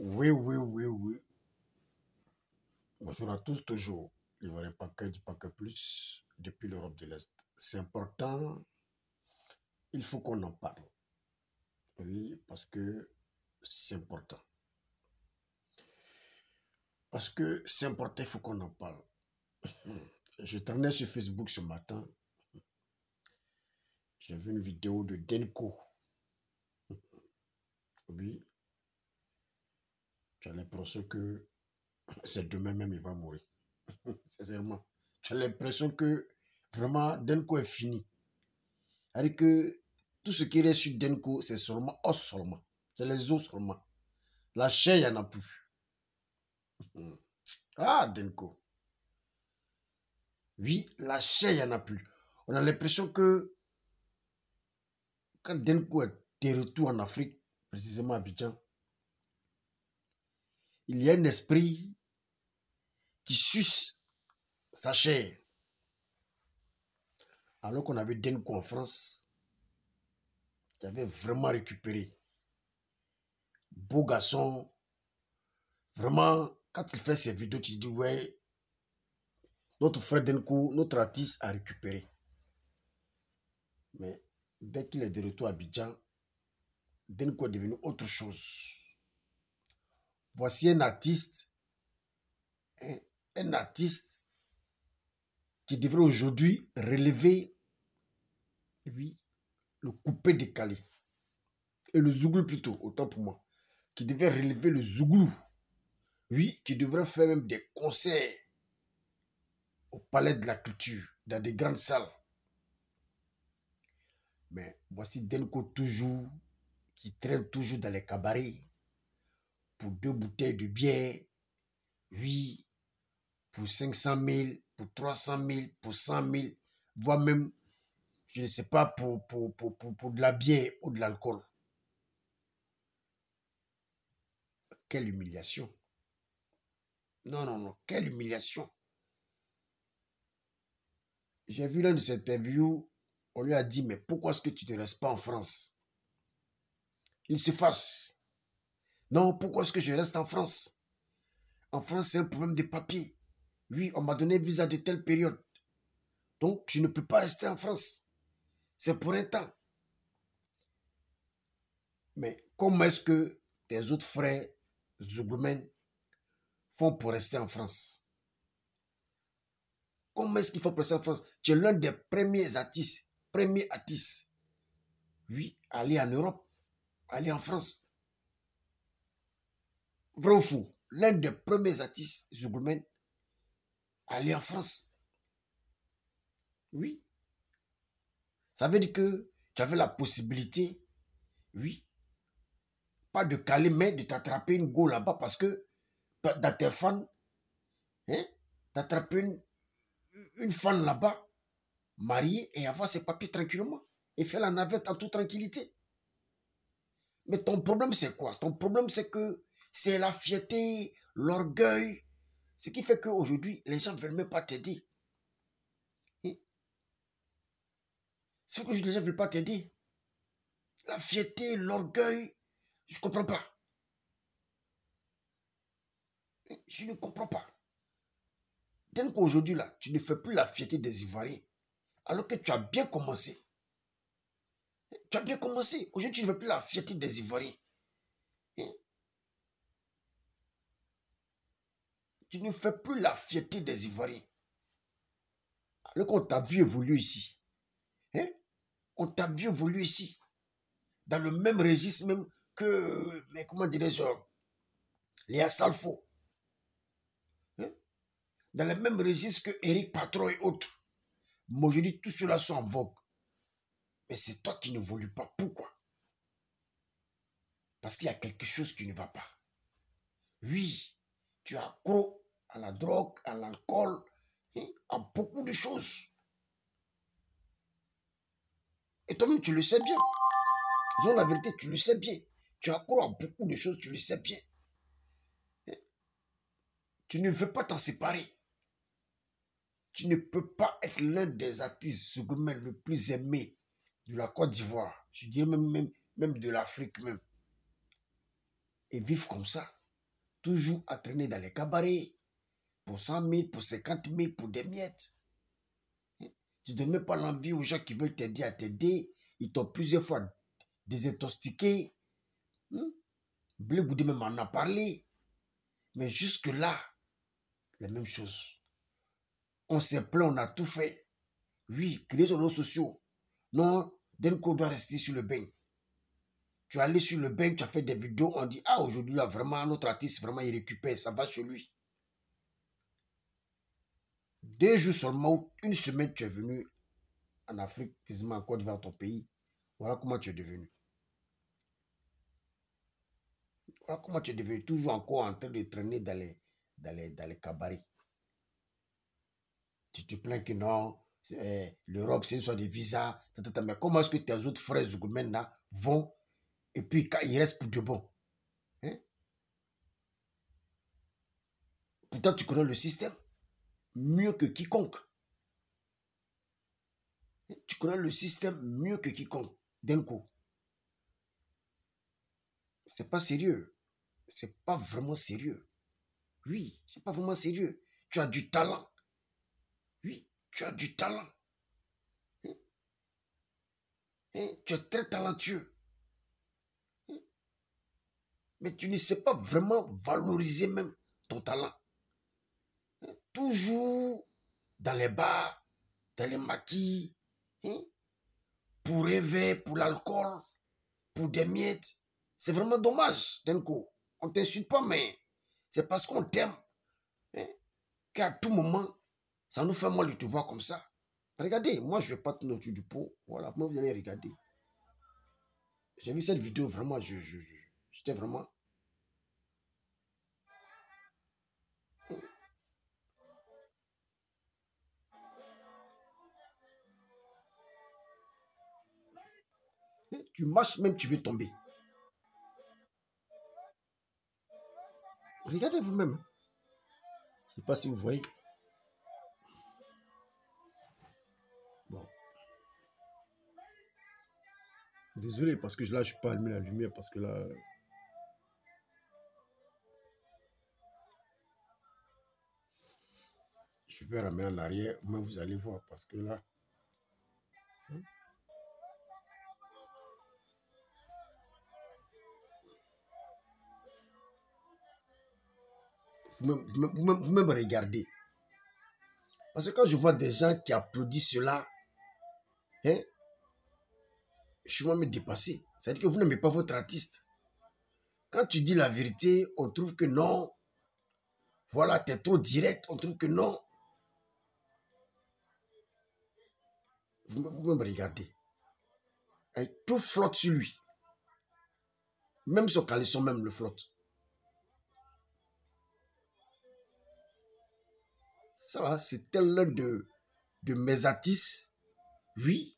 Oui, oui, oui, oui. Bonjour à tous, toujours. Ivoirien Paquet du Paquet Plus depuis l'Europe de l'Est. C'est important, il faut qu'on en parle. Oui, parce que c'est important. Parce que c'est important, il faut qu'on en parle. Je traînais sur Facebook ce matin. J'ai vu une vidéo de Denko. Oui, j'ai l'impression que c'est demain même il va mourir. Sincèrement. J'ai l'impression que vraiment Denko est fini. C'est-à-dire que tout ce qui reste sur Denko, c'est seulement os seulement. C'est les os seulement. La chair, il n'y en a plus. Ah, Denko. Oui, la chair, il n'y en a plus. On a l'impression que quand Denko est de retour en Afrique, précisément à Abidjan, il y a un esprit qui suce sa chair. Alors qu'on avait Denko en France, qui avait vraiment récupéré. Beau garçon. Vraiment, quand il fait ses vidéos, tu dis, ouais, notre frère Denko, notre artiste a récupéré. Mais dès qu'il est de retour à Abidjan, Denko est devenu autre chose. Voici un artiste qui devrait aujourd'hui relever, oui, le coupé décalé. Et le zouglou plutôt, autant pour moi. Qui devrait relever le zouglou. Oui, qui devrait faire même des concerts au Palais de la Culture, dans des grandes salles. Mais voici Denko toujours, qui traîne toujours dans les cabarets pour 2 bouteilles de bière, oui, pour 500 000, pour 300 000, pour 100 000, voire même, je ne sais pas, pour de la bière ou de l'alcool. Quelle humiliation. Non, non, non, quelle humiliation. J'ai vu l'un de ces interviews, on lui a dit, mais pourquoi est-ce que tu ne restes pas en France? Il se fâche. Non, pourquoi est-ce que je reste en France? En France, c'est un problème de papier. Oui, on m'a donné un visa de telle période. Donc, je ne peux pas rester en France. C'est pour un temps. Mais comment est-ce que tes autres frères Zougoumen font pour rester en France? Comment est-ce qu'il faut pour rester en France? Tu es l'un des premiers artistes, oui, à aller en Europe, à aller en France. Vrai ou fou? L'un des premiers artistes Zougoumen à aller en France. Oui. Ça veut dire que tu avais la possibilité, oui, pas de caler, mais de t'attraper une go là-bas parce que dans tes fans, hein, t'attraper une fan là-bas, mariée et avoir ses papiers tranquillement et faire la navette en toute tranquillité. Mais ton problème, c'est quoi? Ton problème, c'est que c'est la fierté, l'orgueil, ce qui fait qu'aujourd'hui, les gens ne veulent même pas t'aider. C'est que les gens ne veulent pas t'aider. La fierté, l'orgueil, je ne comprends pas. Je ne comprends pas. Dès qu'aujourd'hui, là, tu ne fais plus la fierté des Ivoiriens, alors que tu as bien commencé. Tu as bien commencé. Aujourd'hui, tu ne fais plus la fierté des Ivoiriens. Tu ne fais plus la fierté des Ivoiriens. Alors qu'on t'a vu évoluer ici. Hein? On t'a vu évoluer ici. Dans le même registre même que, mais comment dirais-je, Léa Salfo. Hein? Dans le même registre que Eric Patron et autres. Moi, je dis, tous ceux-là sont en vogue. Mais c'est toi qui ne évolues pas. Pourquoi? Parce qu'il y a quelque chose qui ne va pas. Oui, tu as accro à la drogue, à l'alcool, hein, à beaucoup de choses. Et toi-même, tu le sais bien. Disons la vérité, tu le sais bien. Tu as accro à beaucoup de choses, tu le sais bien. Tu ne veux pas t'en séparer. Tu ne peux pas être l'un des artistes secondaires le plus aimé de la Côte d'Ivoire. Je dirais même de l'Afrique même. Et vivre comme ça. toujours à traîner dans les cabarets, pour 100 000, pour 50 000, pour des miettes. Tu ne donnes même pas l'envie aux gens qui veulent t'aider à t'aider. Ils t'ont plusieurs fois désintoxiqué. Blé Goudé même en a parlé. Mais jusque-là, la même chose. On s'est plaint, on a tout fait. Oui, créer sur les réseaux sociaux. Non, Denko doit rester sur le bain. Tu es allé sur le bain, tu as fait des vidéos, on dit, ah, aujourd'hui, là, vraiment, notre artiste, vraiment, il récupère, ça va chez lui. 2 jours seulement, une semaine, tu es venu en Afrique, quasiment en Côte d'Ivoire, ton pays. Voilà comment tu es devenu. Voilà comment tu es devenu, toujours encore en train de traîner dans les cabarets. Tu te plains que non, l'Europe, c'est une sorte de visa. Mais comment est-ce que tes autres frères Zougoumènes là vont et puis quand ils restent pour de bon? Hein? Pourtant, tu connais le système mieux que quiconque. Tu connais le système mieux que quiconque, d'un coup. C'est pas sérieux. C'est pas vraiment sérieux. Oui, c'est pas vraiment sérieux. Tu as du talent. Oui, tu as du talent. Tu es très talentueux. Mais tu ne sais pas vraiment valoriser même ton talent. Toujours dans les bars, dans les maquis, pour rêver, pour l'alcool, pour des miettes. C'est vraiment dommage, d'un coup. On ne t'insulte pas, mais c'est parce qu'on t'aime. Qu'à tout moment, ça nous fait mal de te voir comme ça. Regardez, moi je ne vais pas te noter du pot. Voilà, moi vous allez regarder. J'ai vu cette vidéo, vraiment, j'étais vraiment... Tu marches, même tu veux tomber. Regardez vous-même. Je ne sais pas si vous voyez. Bon. Désolé, parce que là, je ne peux pas allumer la lumière, parce que là... Je vais ramener en arrière, mais vous allez voir, parce que là... Vous-même regardez. Parce que quand je vois des gens qui applaudissent cela, je suis même dépassé. C'est-à-dire que vous n'aimez pas votre artiste. Quand tu dis la vérité, on trouve que non. Voilà, tu es trop direct, on trouve que non. Vous-même regardez. Tout flotte sur lui. Même son caleçon même le flotte. Ça là, c'était l'heure de Mésatis. Oui.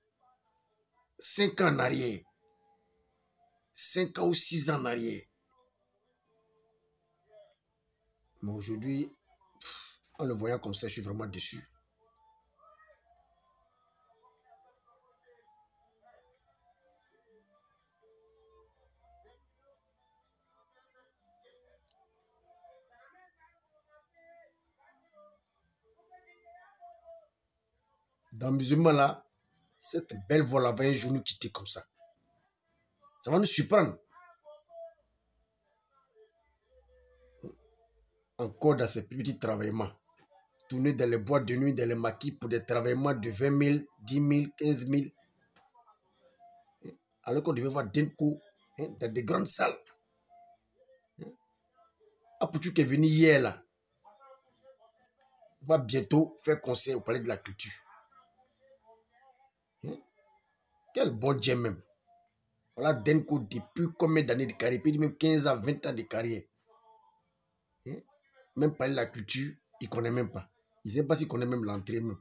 5 ans en arrière. 5 ans ou 6 ans en arrière. Mais aujourd'hui, en le voyant comme ça, je suis vraiment déçu. Dans le musulman là, cette belle voix-là va un jour nous quitter comme ça. Ça va nous surprendre. Encore dans ces petits travaillements. Tourner dans les boîtes de nuit, dans les maquis pour des travaillements de 20 000, 10 000, 15 000. Alors qu'on devait voir Denko dans des grandes salles. Apoutou qui est venu hier là, va bientôt faire concert au Palais de la Culture. Quel bon Dieu même. Voilà Denko depuis combien d'années de carrière, puis même 15 à 20 ans de carrière. Même Palais de la Culture, il ne connaît même pas. Il ne sait pas s'il connaît même l'entrée même.